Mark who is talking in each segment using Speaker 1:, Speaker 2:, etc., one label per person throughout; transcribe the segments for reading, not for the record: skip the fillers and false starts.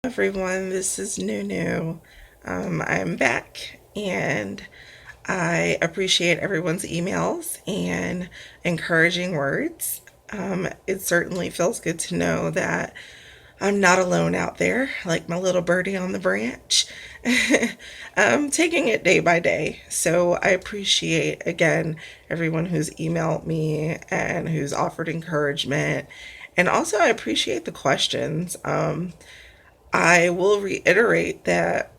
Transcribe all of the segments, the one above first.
Speaker 1: Everyone, this is Nunu. I'm back and I appreciate everyone's emails and encouraging words. It certainly feels good to know that I'm not alone out there, like my little birdie on the branch. I'm taking it day by day. So I appreciate, again, everyone who's emailed me and who's offered encouragement. And also, I appreciate the questions. I will reiterate that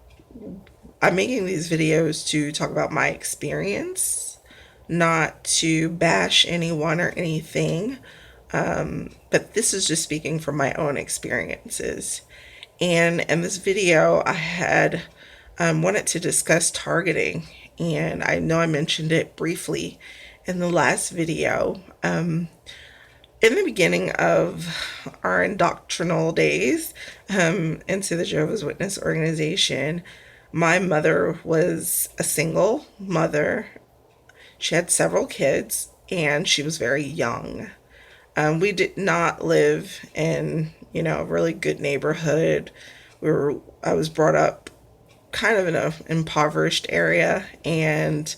Speaker 1: I'm making these videos to talk about my experience, not to bash anyone or anything. But this is just speaking from my own experiences. And in this video, I had wanted to discuss targeting, and I know I mentioned it briefly in the last video. In the beginning of our indoctrinal days into the Jehovah's Witness organization, my mother was a single mother. She had several kids and she was very young. We did not live in, a really good neighborhood. I was brought up kind of in an impoverished area, and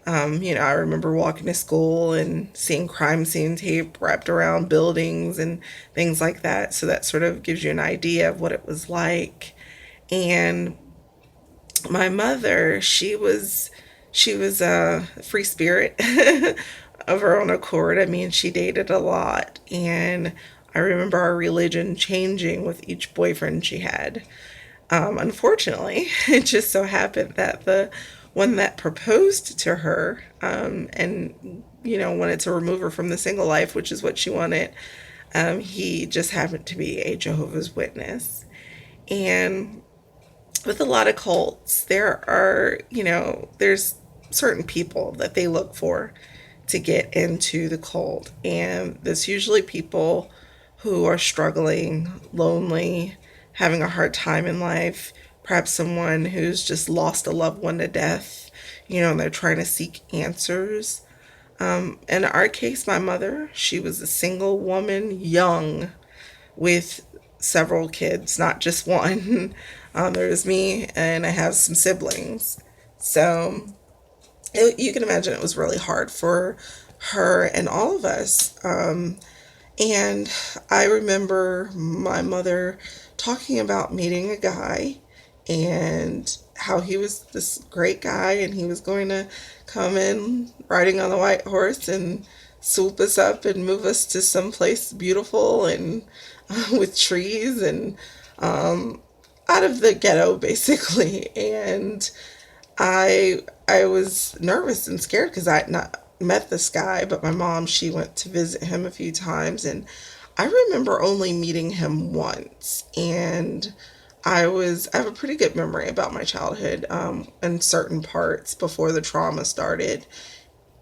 Speaker 1: I remember walking to school and seeing crime scene tape wrapped around buildings and things like that. So that sort of gives you an idea of what it was like. And my mother, she was a free spirit of her own accord. I mean, she dated a lot, and I remember our religion changing with each boyfriend she had. Unfortunately, it just so happened that the one that proposed to her and wanted to remove her from the single life, which is what she wanted, he just happened to be a Jehovah's Witness. And with a lot of cults, there's certain people that they look for to get into the cult. And there's usually people who are struggling, lonely, having a hard time in life, perhaps someone who's just lost a loved one to death, and they're trying to seek answers. In our case, my mother, she was a single woman, young, with several kids, not just one. There's me, and I have some siblings. So you can imagine it was really hard for her and all of us. And I remember my mother talking about meeting a guy and how he was this great guy and he was going to come in riding on the white horse and swoop us up and move us to some place beautiful and with trees and out of the ghetto basically. And I was nervous and scared because I had not met this guy, but my mom, she went to visit him a few times, and I remember only meeting him once. And I have a pretty good memory about my childhood in certain parts before the trauma started.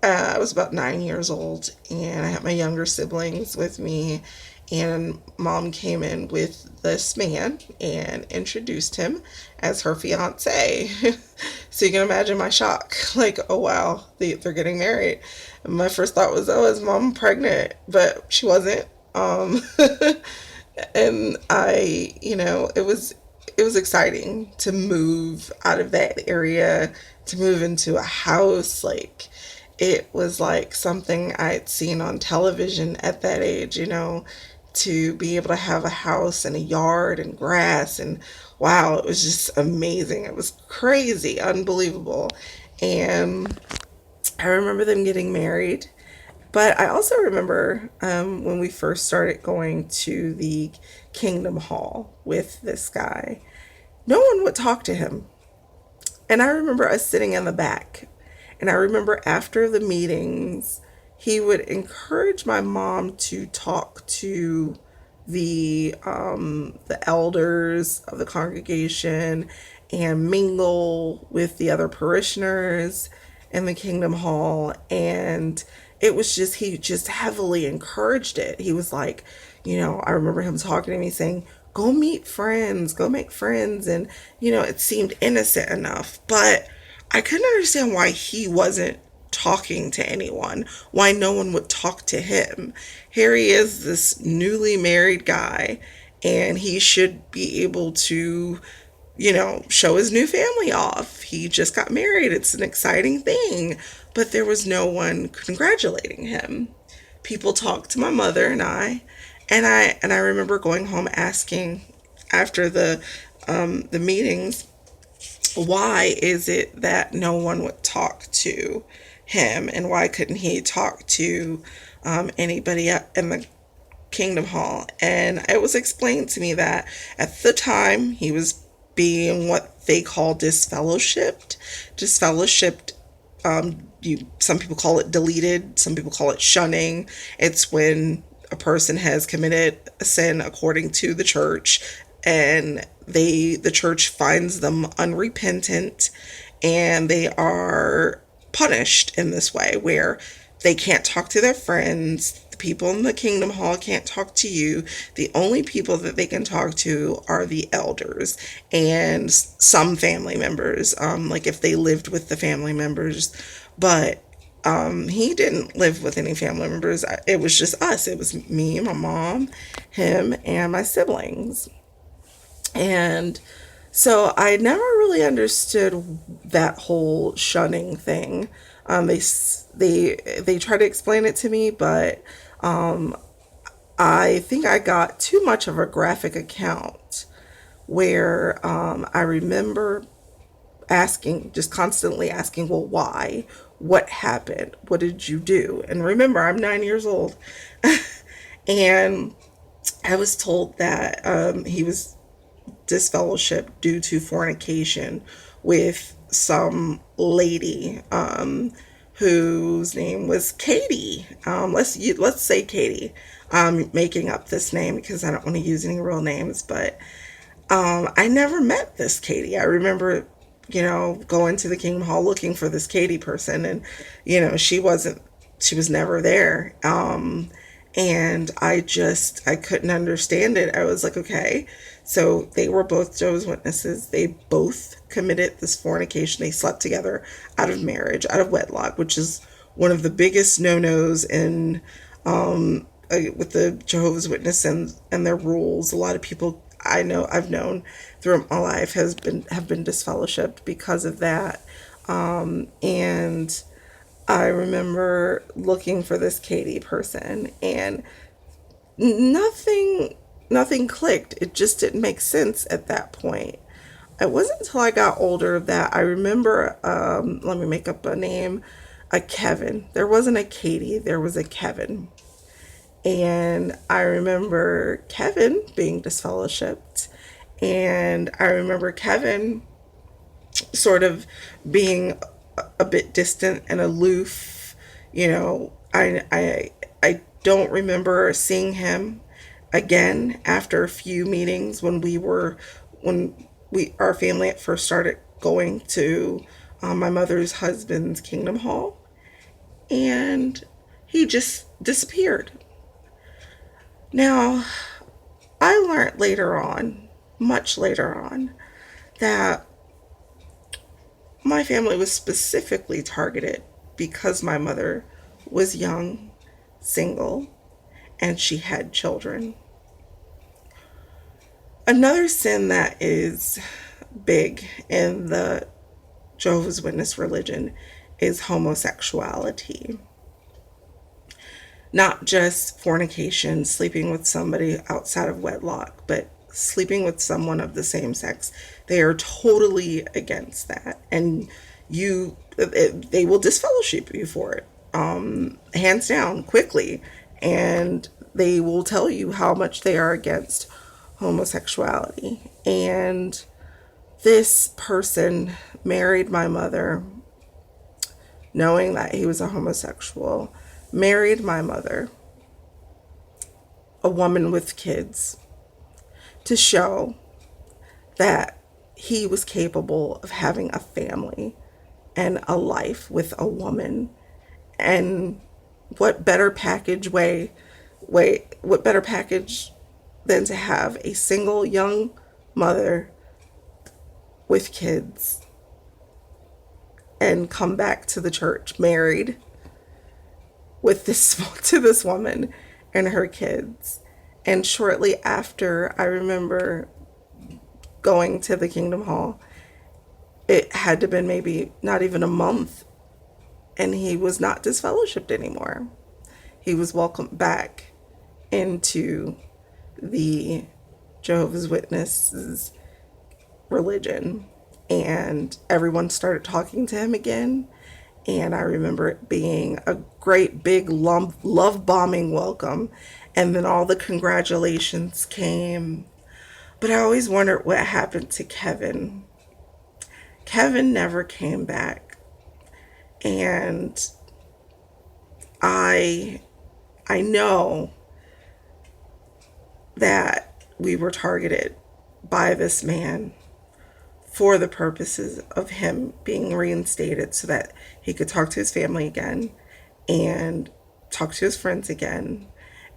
Speaker 1: I was about 9 years old, and I had my younger siblings with me. And mom came in with this man and introduced him as her fiance. So you can imagine my shock. Like, oh wow, they're getting married. And my first thought was, oh, is mom pregnant? But she wasn't. And it was exciting to move out of that area, to move into a house. Like, it was like something I'd seen on television at that age, to be able to have a house and a yard and grass. And wow, it was just amazing. It was crazy, unbelievable. And I remember them getting married. But I also remember when we first started going to the Kingdom Hall with this guy, no one would talk to him. And I remember us sitting in the back. And I remember after the meetings, he would encourage my mom to talk to the elders of the congregation and mingle with the other parishioners in the Kingdom Hall. And it was just, he just heavily encouraged it. He was like, I remember him talking to me saying, go meet friends, go make friends. And, it seemed innocent enough, but I couldn't understand why he wasn't talking to anyone, why no one would talk to him. Here he is, this newly married guy, and he should be able to, show his new family off. He just got married. It's an exciting thing. But there was no one congratulating him. People talked to my mother and I remember going home asking after the meetings, why is it that no one would talk to him, and why couldn't he talk to anybody in the Kingdom Hall? And it was explained to me that at the time he was being what they call disfellowshipped. Disfellowshipped, some people call it deleted, some people call it shunning. It's when a person has committed a sin according to the church, and the church finds them unrepentant, and they are punished in this way where they can't talk to their friends. The people in the Kingdom Hall can't talk to you. The only people that they can talk to are the elders and some family members, like if they lived with the family members. But he didn't live with any family members. It was just us. It was me, my mom, him, and my siblings. And so I never really understood that whole shunning thing. They try to explain it to me, but I think I got too much of a graphic account where I remember asking, just constantly asking, well, why? What happened? What did you do? And remember, I'm 9 years old. And I was told that he was disfellowship due to fornication with some lady whose name was Katie. Let's say Katie. I'm making up this name because I don't want to use any real names, but I never met this Katie. I remember, going to the Kingdom Hall looking for this Katie person, and she was never there. And I couldn't understand it. I was like, okay, so they were both Jehovah's Witnesses. They both committed this fornication. They slept together out of marriage, out of wedlock, which is one of the biggest no-nos in with the Jehovah's Witness and their rules. A lot of people I've known throughout my life have been disfellowshipped because of that. And I remember looking for this Katie person, and nothing clicked. It just didn't make sense at that point. It wasn't until I got older that I remember, let me make up a name, a Kevin. There wasn't a Katie, there was a Kevin. And I remember Kevin being disfellowshipped, and I remember Kevin sort of being a bit distant and aloof. I don't remember seeing him again after a few meetings when our family at first started going to my mother's husband's Kingdom Hall, and he just disappeared. Now, I learned later on, much later on, that my family was specifically targeted because my mother was young, single, and she had children. Another sin that is big in the Jehovah's Witness religion is homosexuality. Not just fornication, sleeping with somebody outside of wedlock, but sleeping with someone of the same sex. They are totally against that, and they will disfellowship you for it, hands down, quickly, and they will tell you how much they are against homosexuality. And this person married my mother, knowing that he was a homosexual, married my mother, a woman with kids, to show that he was capable of having a family and a life with a woman. And what better package what better package than to have a single young mother with kids and come back to the church married with this to this woman and her kids. And shortly after, I remember going to the Kingdom Hall. It had to have been maybe not even a month, and he was not disfellowshipped anymore. He was welcomed back into the Jehovah's Witnesses religion, and everyone started talking to him again. And I remember it being a great big love bombing welcome, and then all the congratulations came. But I always wondered what happened to Kevin. Kevin never came back, and I I know that we were targeted by this man for the purposes of him being reinstated so that he could talk to his family again and talk to his friends again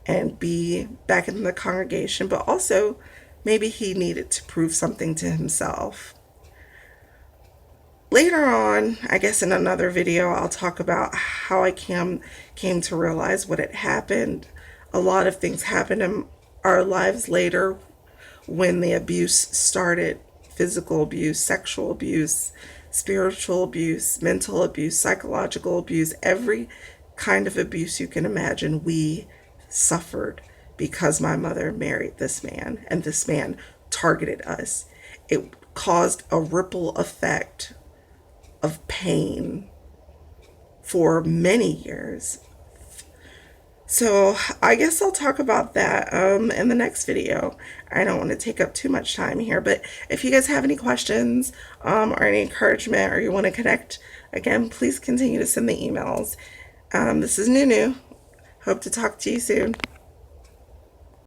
Speaker 1: and be back in the congregation, but also maybe he needed to prove something to himself. Later on, I guess in another video, I'll talk about how I came to realize what had happened. A lot of things happened in our lives later when the abuse started: physical abuse, sexual abuse, spiritual abuse, mental abuse, psychological abuse, every kind of abuse you can imagine we suffered because my mother married this man and this man targeted us. It caused a ripple effect of pain for many years. So I guess I'll talk about that in the next video. I don't want to take up too much time here, but if you guys have any questions or any encouragement, or you want to connect, again, please continue to send the emails. This is Nunu. Hope to talk to you soon.